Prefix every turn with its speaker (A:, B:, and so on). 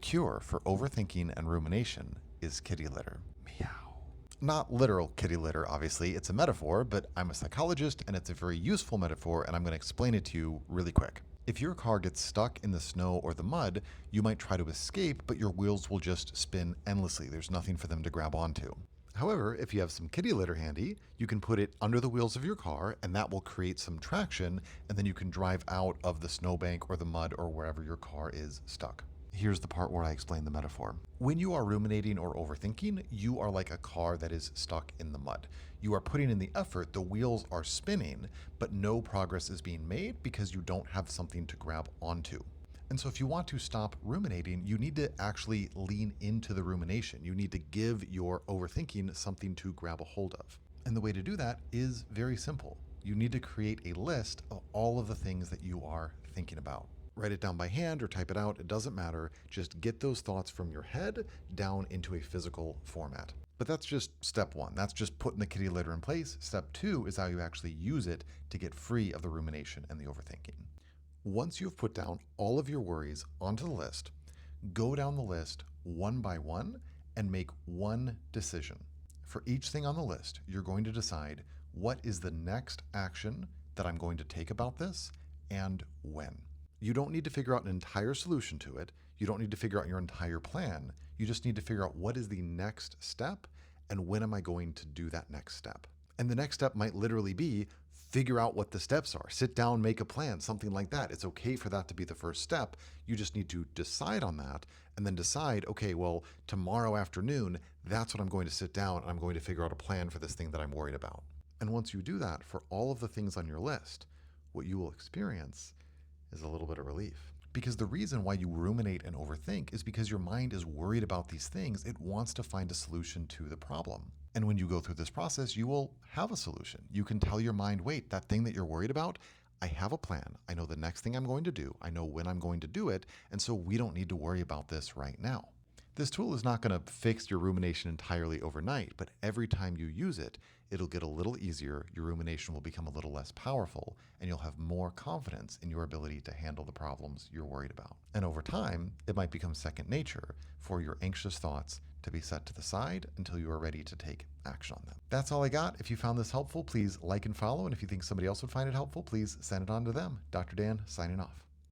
A: cure for overthinking and rumination is kitty litter. Meow. Not literal kitty litter, obviously. It's a metaphor, but I'm a psychologist and it's a very useful metaphor, and I'm going to explain it to you really quick. If your car gets stuck in the snow or the mud, you might try to escape, but your wheels will just spin endlessly. There's nothing for them to grab onto. However, if you have some kitty litter handy, you can put it under the wheels of your car, and that will create some traction, and then you can drive out of the snowbank or the mud or wherever your car is stuck. Here's the part where I explain the metaphor. When you are ruminating or overthinking, you are like a car that is stuck in the mud. You are putting in the effort, the wheels are spinning, but no progress is being made because you don't have something to grab onto. And so if you want to stop ruminating, you need to actually lean into the rumination. You need to give your overthinking something to grab a hold of. And the way to do that is very simple. You need to create a list of all of the things that you are thinking about. Write it down by hand or type it out, it doesn't matter. Just get those thoughts from your head down into a physical format. But that's just step one. That's just putting the kitty litter in place. Step two is how you actually use it to get free of the rumination and the overthinking. Once you've put down all of your worries onto the list, go down the list one by one and make one decision. For each thing on the list, you're going to decide what is the next action that I'm going to take about this and when. You don't need to figure out an entire solution to it. You don't need to figure out your entire plan. You just need to figure out what is the next step and when am I going to do that next step. And the next step might literally be figure out what the steps are. Sit down, make a plan, something like that. It's okay for that to be the first step. You just need to decide on that and then decide, okay, well, tomorrow afternoon, that's what I'm going to sit down and I'm going to figure out a plan for this thing that I'm worried about. And once you do that for all of the things on your list, what you will experience is a little bit of relief. Because the reason why you ruminate and overthink is because your mind is worried about these things. It wants to find a solution to the problem. And when you go through this process, you will have a solution. You can tell your mind, wait, that thing that you're worried about, I have a plan. I know the next thing I'm going to do. I know when I'm going to do it. And so we don't need to worry about this right now. This tool is not going to fix your rumination entirely overnight, but every time you use it, it'll get a little easier, your rumination will become a little less powerful, and you'll have more confidence in your ability to handle the problems you're worried about. And over time, it might become second nature for your anxious thoughts to be set to the side until you are ready to take action on them. That's all I got. If you found this helpful, please like and follow, and if you think somebody else would find it helpful, please send it on to them. Dr. Dan, signing off.